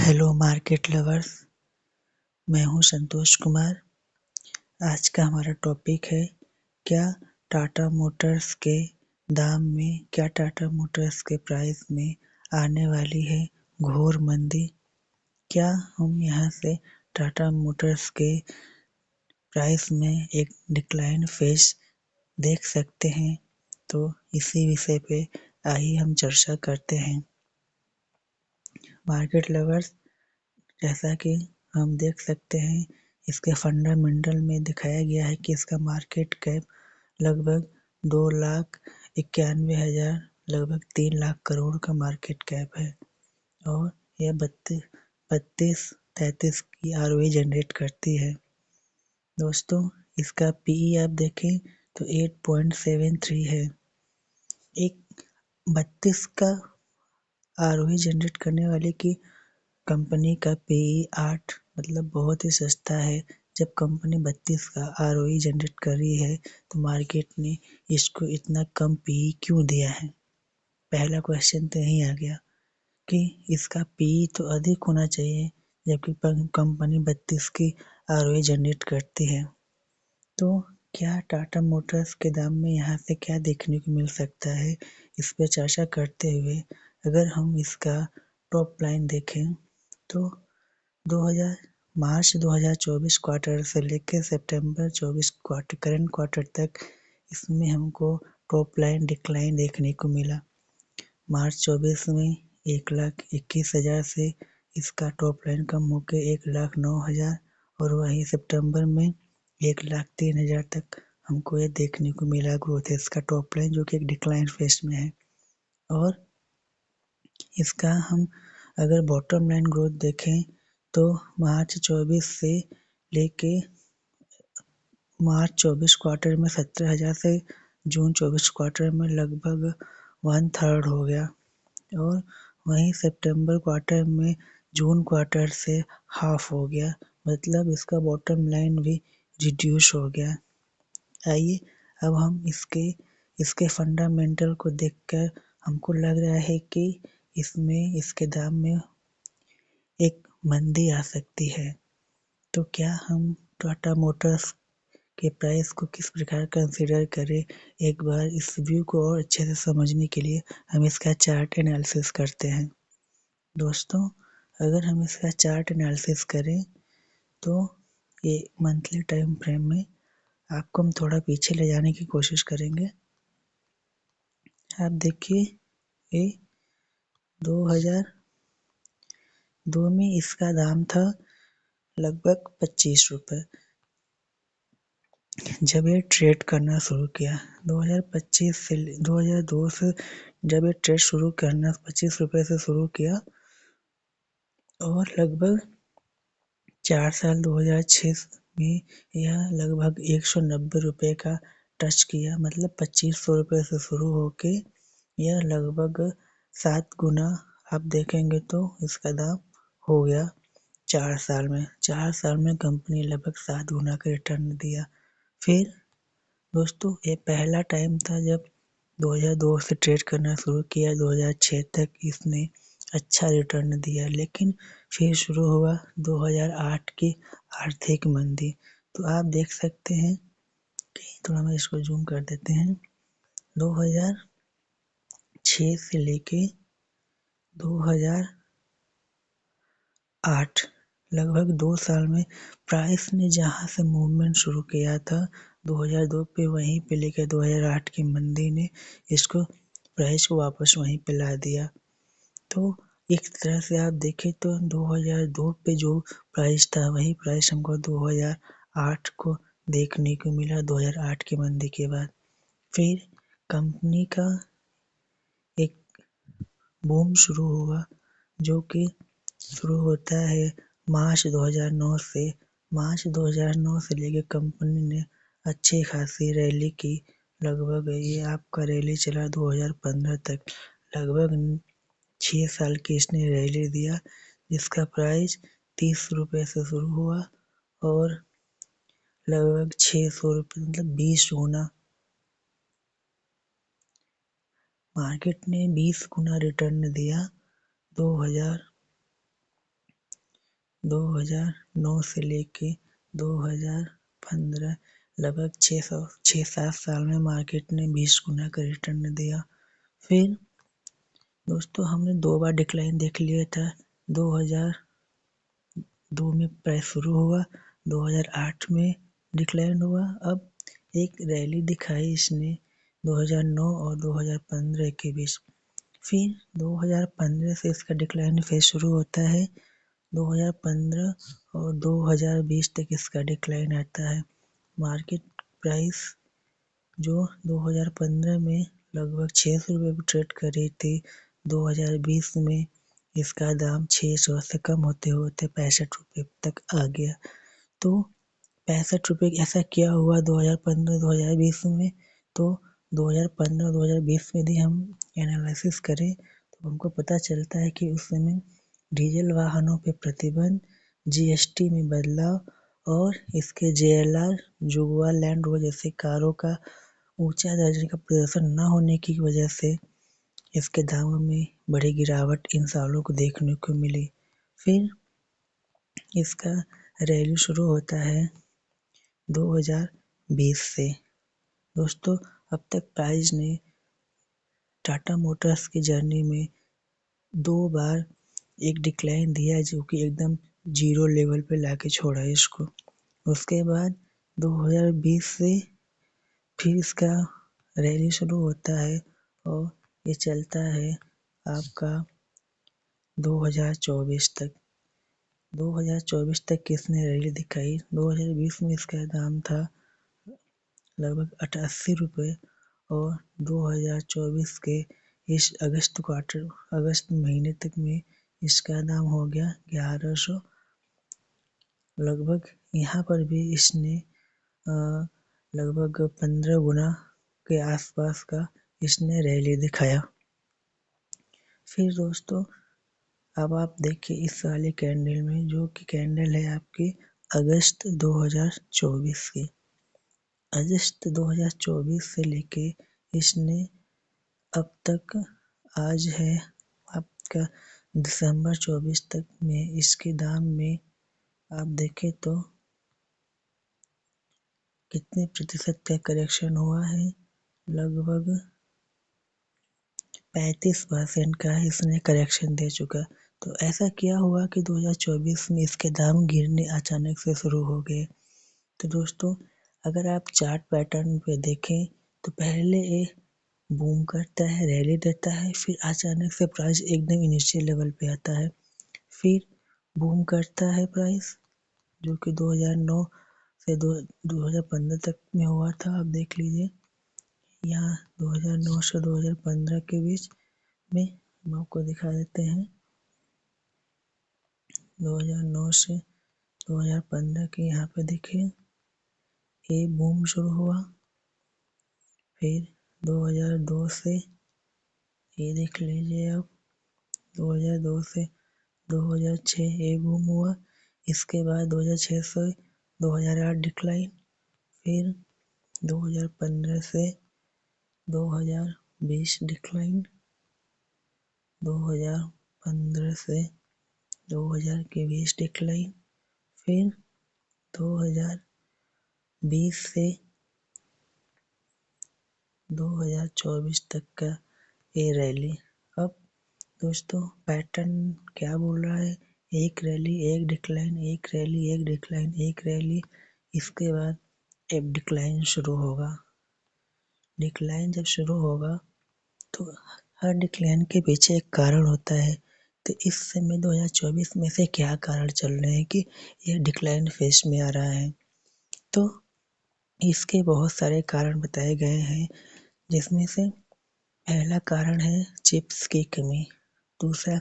Hello market lovers. मैं हूं संतोष कुमार। आज का हमारा टॉपिक है क्या टाटा मोटर्स के टाटा मोटर्स के प्राइस में आने वाली है घोर मंदी। क्या हम यहां से टाटा मोटर्स के प्राइस में एक डिक्लाइन फेज देख सकते हैं? तो इसी विषय पे आइए हम चर्चा करते हैं। मार्केट लवर्स, जैसा कि हम देख सकते हैं, इसके फंडामेंटल में दिखाया गया है कि इसका मार्केट कैप लगभग 2,91,000 लगभग 3 लाख करोड़ का मार्केट कैप है और यह 32-33 की आरओई जनरेट करती है। दोस्तों, इसका पीई आप देखें तो 8.73 है। एक 32 का आरओई जनरेट करने वाले की कंपनी का पीई 8 मतलब बहुत ही सस्ता है। जब कंपनी 32 का आरओई जनरेट कर रही है तो मार्केट ने इसको इतना कम पीई क्यों दिया है? पहला क्वेश्चन तो यही आ गया कि इसका पीई तो अधिक होना चाहिए जबकि कंपनी 32 की आरओई जनरेट करती है। तो क्या टाटा मोटर्स के दाम में यहाँ से क्या देखने को मिल सकता है, इस पर चर्चा करते हुए अगर हम इसका टॉप लाइन देखें तो मार्च 2024 क्वार्टर से लेकर सितंबर 24 क्वार्टर करंट क्वार्टर तक इसमें हमको टॉप लाइन डिक्लाइन देखने को मिला। मार्च 24 में 1,21,000 से इसका टॉप लाइन कम होकर 1,09,000 और वहीं सितंबर में 1,03,000 तक हमको ये देखने को मिला ग्रोथ है इसका टॉप लाइन, जो कि एक डिक्लाइन फेज में है। और इसका हम अगर बॉटम लाइन ग्रोथ देखें तो मार्च 24 से लेके मार्च 24 क्वार्टर में 17,000 से जून 24 क्वार्टर में लगभग 1/3 हो गया और वहीं सितंबर क्वार्टर में जून क्वार्टर से हाफ हो गया, मतलब इसका बॉटम लाइन भी रिड्यूस हो गया। आइए अब हम इसके फंडामेंटल को देखकर हमको लग रहा है कि इसके दाम में एक मंदी आ सकती है। तो क्या हम टाटा मोटर्स के प्राइस को किस प्रकार कंसीडर करें, एक बार इस व्यू को और अच्छे से समझने के लिए हम इसका चार्ट एनालिसिस करते हैं। दोस्तों, अगर हम इसका चार्ट एनालिसिस करें तो ये मंथली टाइम फ्रेम में आपको हम थोड़ा पीछे ले जाने की कोशिश करेंगे। आप देखिए, ये 2002 में इसका दाम था लगभग 25 रुपये। जब ये ट्रेड करना शुरू किया 2025 से 2002 से जब ये ट्रेड शुरू करना 25 रुपये से शुरू किया और लगभग 4 साल 2006 में यह लगभग 190 रुपये का टच किया, मतलब 2500 रुपये से शुरू होके यह लगभग 7 गुना आप देखेंगे तो इसका दाम हो गया 4 साल में। 4 साल में कंपनी लगभग 7 गुना का रिटर्न दिया। फिर दोस्तों, ये पहला टाइम था जब 2002 से ट्रेड करना शुरू किया, 2006 तक इसने अच्छा रिटर्न दिया, लेकिन फिर शुरू हुआ 2008 की आर्थिक मंदी। तो आप देख सकते हैं कि थोड़ा मैं इसको जूम कर देते हैं, 2006 से लेके 2008 लगभग 2 साल में प्राइस ने जहां से मूवमेंट शुरू किया था 2002 पे, वहीं पे लेकर 2008 की मंदी ने इसको प्राइस को वापस वहीं पे ला दिया। तो एक तरह से आप देखें तो 2002 पे जो प्राइस था वही प्राइस हमको 2008 को देखने को मिला 2008 की मंदी के बाद। फिर कंपनी का एक बूम शुरू हुआ जो कि शुरू होता है मार्च 2009 से। मार्च 2009 से लेकर कंपनी ने अच्छी खासी रैली की, लगभग ये आपका रैली चला 2015 तक। लगभग 6 साल की इसने रैली दिया, जिसका प्राइस 30 रुपये से शुरू हुआ और लगभग 600 रुपये मतलब 20 गुना। मार्केट ने 20 गुना रिटर्न दिया 2009 से लेके 2015 लगभग 6-7 साल में मार्केट ने 20 गुना का रिटर्न दिया। फिर दोस्तों हमने 2 बार डिक्लाइन देख लिया था। 2002 में प्राइस शुरू हुआ, 2008 में डिक्लाइन हुआ। अब एक रैली दिखाई इसने 2009 और 2015 के बीच। फिर 2015 से इसका डिक्लाइन फेज शुरू होता है। 2015 और 2020 तक इसका डिक्लाइन आता है। मार्केट प्राइस जो 2015 में लगभग 600 रुपये पर ट्रेड कर रही थी, 2020 में इसका दाम 600 से कम होते होते 65 रुपये तक आ गया। तो 65 रुपये ऐसा क्या हुआ 2015-2020 में? तो 2015-2020 में यदि हम एनालिसिस करें तो हमको पता चलता है कि उस समय डीजल वाहनों पे प्रतिबंध, जीएसटी में बदलाव और इसके जेएलआर जुगुआ लैंड रोवर जैसे कारों का ऊंचा दर्जे का प्रदर्शन न होने की वजह से इसके दामों में बड़ी गिरावट इन सालों को देखने को मिली। फिर इसका रैली शुरू होता है 2020 से। दोस्तों अब तक प्राइस ने टाटा मोटर्स की जर्नी में 2 बार एक डिक्लाइन दिया जो कि एकदम जीरो लेवल पे लाके छोड़ा है इसको। उसके बाद 2020 से फिर इसका रैली शुरू होता है और ये चलता है आपका 2024 तक। 2024 तक किसने रैली दिखाई? 2020 में इसका दाम था लगभग 88 रुपये और 2024 के इस अगस्त महीने तक में इसका दाम हो गया 1100। लगभग यहाँ पर भी इसने लगभग 15 गुना के आसपास का इसने रैली दिखाया। फिर दोस्तों अब आप देखिए इस वाले कैंडल में, जो कि कैंडल है आपकी अगस्त 2024 की। अगस्त 2024 से लेके इसने अब तक आज है आपका दिसंबर 24 तक में इसके दाम में आप देखें तो कितने प्रतिशत का करेक्शन हुआ है? लगभग 35% का इसने करेक्शन दे चुका। तो ऐसा क्या हुआ कि 2024 में इसके दाम गिरने अचानक से शुरू हो गए? तो दोस्तों अगर आप चार्ट पैटर्न पे देखें तो पहले ये बूम करता है, रैली देता है, फिर अचानक से प्राइस एकदम नीचे लेवल पे आता है, फिर बूम करता है प्राइस, जो कि 2009 से 2015 तक में हुआ था। आप देख लीजिए यहाँ 2009 से 2015 के बीच में हम आपको दिखा देते हैं। 2009 से 2015 के यहाँ पे देखिए ये बूम शुरू हुआ, फिर 2002 से ये देख लीजिए आप 2002 से 2006 ये बूम हुआ। इसके बाद 2006 से 2008 डिक्लाइन, फिर 2015 से 2020 डिक्लाइन, 2015 से 2020 डिक्लाइन, फिर 2020 से 2024 तक का ये रैली। अब दोस्तों पैटर्न क्या बोल रहा है? एक रैली, एक डिक्लाइन, एक रैली, एक डिक्लाइन, एक रैली, इसके बाद एक डिक्लाइन शुरू होगा। डिक्लाइन जब शुरू होगा तो हर डिक्लाइन के पीछे एक कारण होता है। तो इस समय 2024 में से क्या कारण चल रहे हैं कि यह डिक्लाइन फेज में आ रहा है? तो इसके बहुत सारे कारण बताए गए हैं, जिसमें से पहला कारण है चिप्स की कमी। दूसरा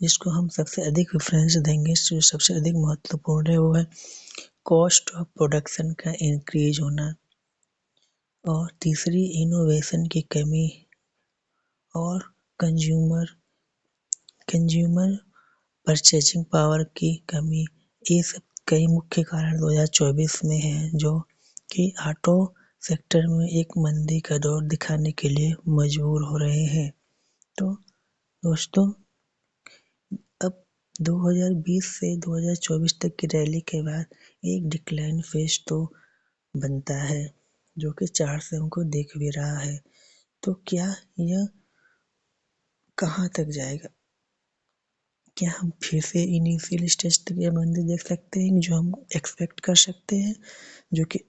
जिसको हम सबसे अधिक प्रेफरेंस देंगे, जो सबसे अधिक महत्वपूर्ण है, वो है कॉस्ट ऑफ प्रोडक्शन का इंक्रीज होना। और तीसरी इनोवेशन की कमी और कंज्यूमर परचेजिंग पावर की कमी। ये सब कई मुख्य कारण 2024 में हैं, जो कि ऑटो सेक्टर में एक मंदी का दौर दिखाने के लिए मजबूर हो रहे हैं। तो दोस्तों अब 2020 से 2024 तक की रैली के बाद एक डिक्लाइन फेज तो बनता है, जो कि 4 से हमको दिख भी रहा है। तो क्या यह कहाँ तक जाएगा? क्या हम फिर से इनिशियल स्टेज तक यह मंदिर देख सकते हैं जो हम एक्सपेक्ट कर सकते हैं, जो कि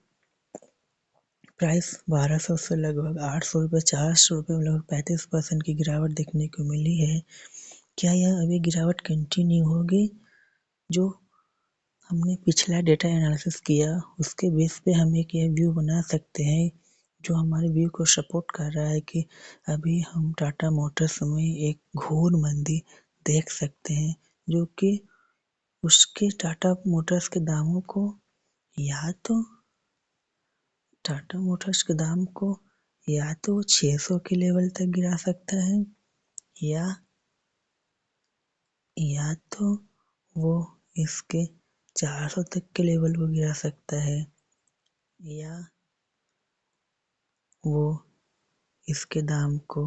प्राइस 1200 से लगभग 800 रुपये, 400 रुपये में लगभग 35% की गिरावट देखने को मिली है। क्या यह अभी गिरावट कंटिन्यू होगी? जो हमने पिछला डेटा एनालिसिस किया उसके बेस पे हम एक यह व्यू बना सकते हैं, जो हमारे व्यू को सपोर्ट कर रहा है कि अभी हम टाटा मोटर्स में एक घोर मंदी देख सकते हैं, जो कि उसके टाटा मोटर्स के दामों को या तो टाटा मोटर्स के दाम को या तो 600 के लेवल तक गिरा सकता है, या तो वो इसके 400 तक के लेवल को गिरा सकता है, या वो इसके दाम को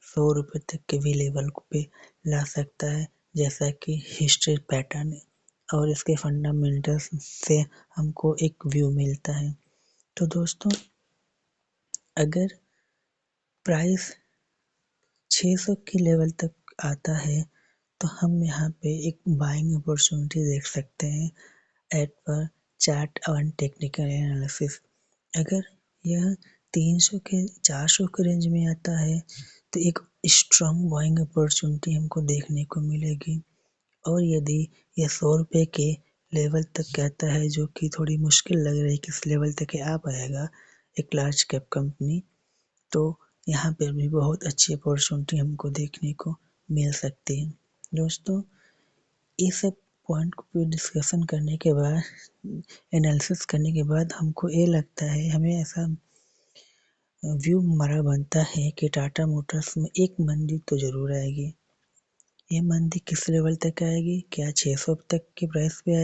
100 रुपये तक के भी लेवल पे ला सकता है, जैसा कि हिस्ट्री पैटर्न और इसके फंडामेंटल्स से हमको एक व्यू मिलता है। तो दोस्तों, अगर प्राइस 600 के लेवल तक आता है तो हम यहाँ पे एक बाइंग अपॉर्चुनिटी देख सकते हैं एट पर चार्ट और टेक्निकल एनालिसिस। अगर यह 300 के 400 के रेंज में आता है तो एक स्ट्रॉन्ग बाइंग अपॉर्चुनिटी हमको देखने को मिलेगी, और यदि यह 100 रुपये के लेवल तक कहता है, जो कि थोड़ी मुश्किल लग रही है कि इस लेवल तक आ पाएगा एक लार्ज कैप कंपनी, तो यहाँ पर भी बहुत अच्छी अपॉर्चुनिटी हमको देखने को मिल सकती है। दोस्तों, ये सब पॉइंट को डिस्कशन करने के बाद, एनालिसिस करने के बाद हमको ये लगता है, हमें ऐसा व्यू हमारा बनता है कि टाटा मोटर्स में एक मंदी तो जरूर आएगी। ये मंदी किस लेवल तक आएगी? क्या 600 तक के प्राइस पे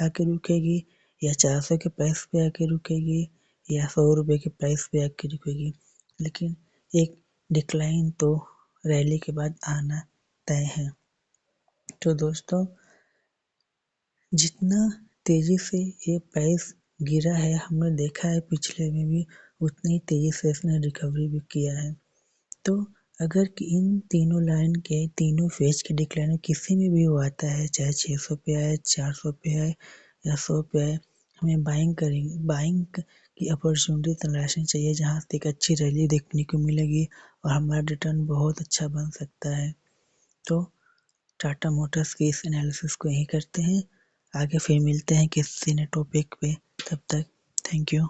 आके रुकेगी, या 400 के प्राइस पे आके रुकेगी, या 100 रुपये के प्राइस पे आके रुकेगी? लेकिन एक डिक्लाइन तो रैली के बाद आना तय है। तो दोस्तों, जितना तेजी से ये प्राइस गिरा है, हमने देखा है पिछले में भी उतनी तेजी से इसने रिकवरी भी किया है। तो अगर कि इन तीनों लाइन के तीनों फेज के डिक्लाइन में किसी में भी वो आता है, चाहे 600 पे आए, 400 पे आए या 100 पे आए, हमें बाइंग की अपॉर्चुनिटी तलाशनी चाहिए, जहाँ से एक अच्छी रैली देखने को मिलेगी और हमारा रिटर्न बहुत अच्छा बन सकता है। तो टाटा मोटर्स की इस एनालिसिस को यहीं करते हैं, आगे फिर मिलते हैं किसी नए टॉपिक पे। तब तक थैंक यू।